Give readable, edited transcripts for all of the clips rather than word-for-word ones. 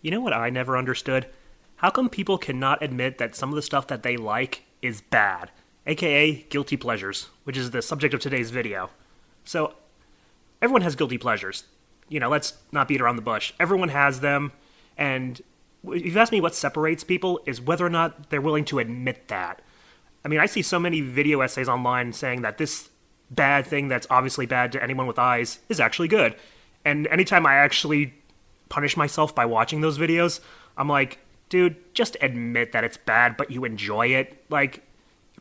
You know what I never understood? How come people cannot admit that some of the stuff that they like is bad? AKA guilty pleasures, which is the subject of today's video. So, everyone has guilty pleasures. Let's not beat around the bush. Everyone has them, and if you ask me what separates people is whether or not they're willing to admit that. I mean, I see so many video essays online saying that this bad thing that's obviously bad to anyone with eyes is actually good. And anytime I actually punish myself by watching those videos, I'm like, dude, just admit that it's bad, but you enjoy it. Like,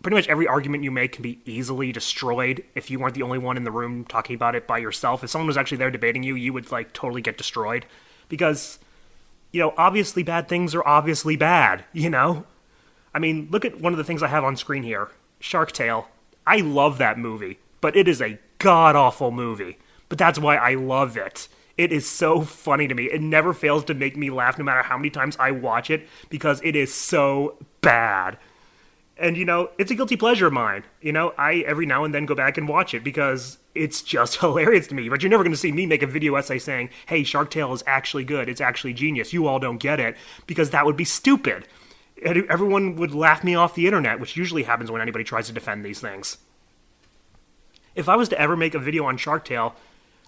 pretty much every argument you make can be easily destroyed if you weren't the only one in the room talking about it by yourself. If someone was actually there debating you, you would, totally get destroyed. Because, obviously bad things are obviously bad, I mean, look at one of the things I have on screen here. Shark Tale. I love that movie, but it is a god-awful movie. But that's why I love it. It is so funny to me. It never fails to make me laugh no matter how many times I watch it because it is so bad. And, it's a guilty pleasure of mine. I every now and then go back and watch it because it's just hilarious to me. But you're never going to see me make a video essay saying, hey, Shark Tale is actually good. It's actually genius. You all don't get it. Because that would be stupid. Everyone would laugh me off the internet, which usually happens when anybody tries to defend these things. If I was to ever make a video on Shark Tale,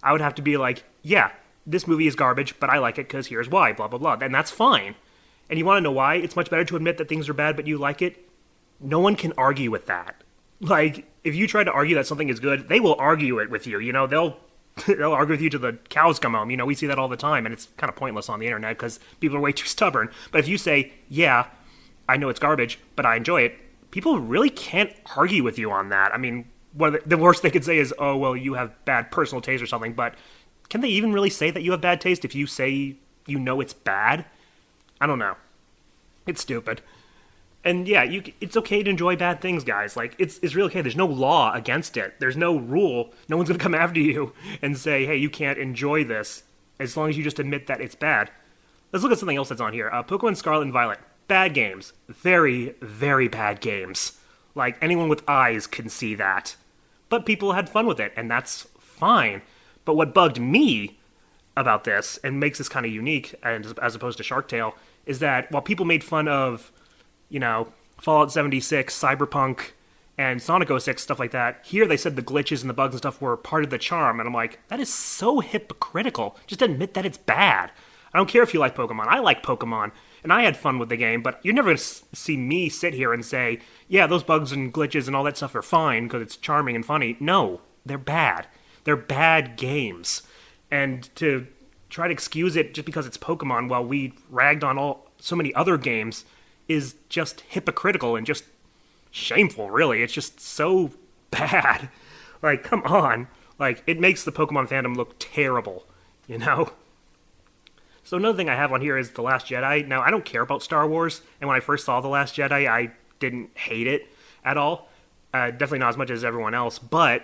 I would have to be like, yeah, this movie is garbage, but I like it because here's why, blah, blah, blah. And that's fine. And you want to know why? It's much better to admit that things are bad, but you like it. No one can argue with that. If you try to argue that something is good, they will argue it with you. They'll argue with you till the cows come home. We see that all the time, and it's kind of pointless on the internet because people are way too stubborn. But if you say, yeah, I know it's garbage, but I enjoy it, people really can't argue with you on that. I mean, the worst they could say is, oh, well, you have bad personal taste or something, but can they even really say that you have bad taste if you say it's bad? I don't know. It's stupid. And yeah, it's okay to enjoy bad things, guys. It's really okay. There's no law against it. There's no rule. No one's going to come after you and say, hey, you can't enjoy this, as long as you just admit that it's bad. Let's look at something else that's on here. Pokemon Scarlet and Violet. Bad games. Very, very bad games. Anyone with eyes can see that. But people had fun with it, and that's fine. But what bugged me about this, and makes this kind of unique, and as opposed to Shark Tale, is that while people made fun of, Fallout 76, Cyberpunk, and Sonic 06, stuff like that, here they said the glitches and the bugs and stuff were part of the charm, and I'm like, that is so hypocritical. Just admit that it's bad. I don't care if you like Pokemon. I like Pokemon, and I had fun with the game, but you're never going to see me sit here and say, yeah, those bugs and glitches and all that stuff are fine because it's charming and funny. No, they're bad. They're bad games. And to try to excuse it just because it's Pokemon while we ragged on so many other games is just hypocritical and just shameful, really. It's just so bad. Come on. It makes the Pokemon fandom look terrible, So another thing I have on here is The Last Jedi. Now, I don't care about Star Wars, and when I first saw The Last Jedi, I didn't hate it at all. Definitely not as much as everyone else, but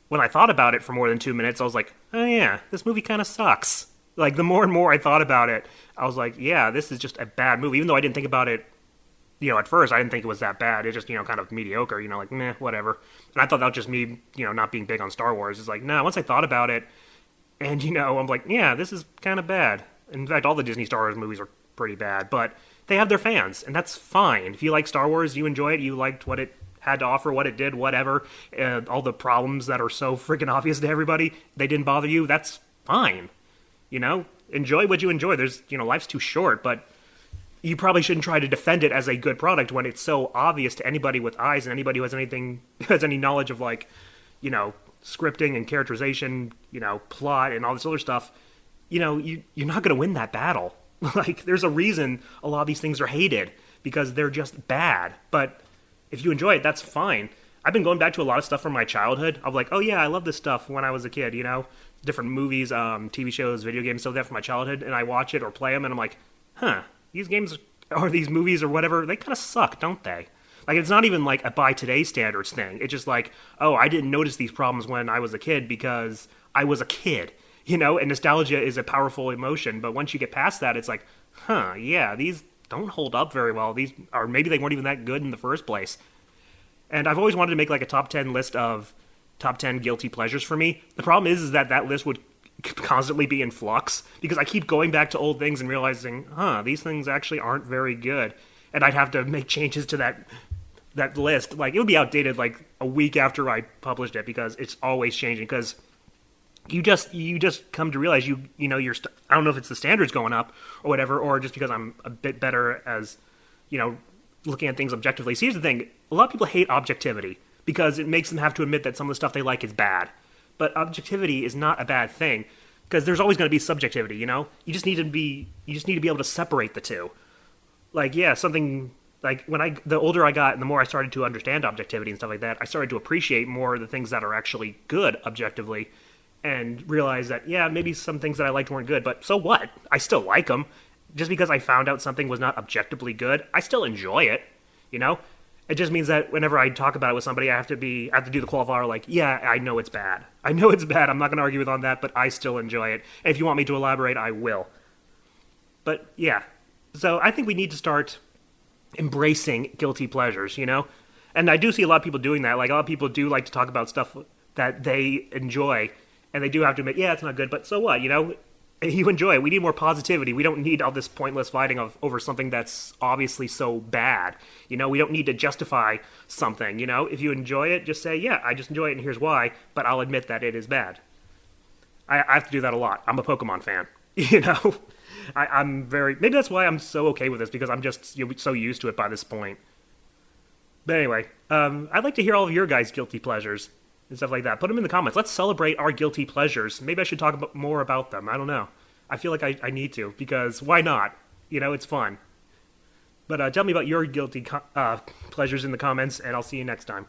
when I thought about it for more than 2 minutes, I was like, oh yeah, this movie kind of sucks. The more and more I thought about it, I was like, yeah, this is just a bad movie. Even though I didn't think about it, at first, I didn't think it was that bad. It's just, kind of mediocre, meh, whatever. And I thought that was just me, not being big on Star Wars. It's no, once I thought about it, and, I'm like, yeah, this is kind of bad. In fact, all the Disney Star Wars movies are pretty bad, but they have their fans, and that's fine. If you like Star Wars, you enjoy it, you liked what it had to offer, what it did, whatever, all the problems that are so freaking obvious to everybody, they didn't bother you, that's fine. Enjoy what you enjoy. There's, life's too short, but you probably shouldn't try to defend it as a good product when it's so obvious to anybody with eyes and anybody who has any knowledge of scripting and characterization, plot and all this other stuff. You're not going to win that battle. There's a reason a lot of these things are hated because they're just bad. But if you enjoy it, that's fine. I've been going back to a lot of stuff from my childhood. I'm like, oh yeah, I love this stuff when I was a kid, different movies, TV shows, video games, stuff like that from my childhood, and I watch it or play them, and I'm like, huh, these games or these movies or whatever, they kind of suck, don't they? It's not even a by today's standards thing. It's just oh, I didn't notice these problems when I was a kid because I was a kid, and nostalgia is a powerful emotion, but once you get past that, it's huh, yeah, these don't hold up very well. Or maybe they weren't even that good in the first place. And I've always wanted to make a top 10 list of top 10 guilty pleasures for me. The problem is that list would constantly be in flux because I keep going back to old things and realizing, these things actually aren't very good, and I'd have to make changes to that list. Like, it would be outdated like a week after I published it because it's always changing. Because you just come to realize I don't know if it's the standards going up or whatever, or just because I'm a bit better as looking at things objectively. See, here's the thing: a lot of people hate objectivity because it makes them have to admit that some of the stuff they like is bad. But objectivity is not a bad thing because there's always going to be subjectivity. You just need to be able to separate the two. Like, yeah, something like the older I got and the more I started to understand objectivity and stuff like that, I started to appreciate more the things that are actually good objectively, and realize that, yeah, maybe some things that I liked weren't good, but so what? I still like them. Just because I found out something was not objectively good, I still enjoy it. It just means that whenever I talk about it with somebody, I have to do the qualifier like, yeah, I know it's bad. I know it's bad. I'm not going to argue with on that, but I still enjoy it. And if you want me to elaborate, I will. But yeah, so I think we need to start embracing guilty pleasures, And I do see a lot of people doing that. Like, a lot of people do like to talk about stuff that they enjoy, and they do have to admit, yeah, it's not good, but so what, You enjoy it. We need more positivity. We don't need all this pointless fighting over something that's obviously so bad. We don't need to justify something, If you enjoy it, just say, yeah, I just enjoy it and here's why, but I'll admit that it is bad. I have to do that a lot. I'm a Pokemon fan, I'm maybe that's why I'm so okay with this, because I'm just so used to it by this point. But anyway, I'd like to hear all of your guys' guilty pleasures and stuff like that. Put them in the comments. Let's celebrate our guilty pleasures. Maybe I should talk more about them. I don't know. I feel like I need to, because why not? It's fun. But tell me about your guilty pleasures in the comments, and I'll see you next time.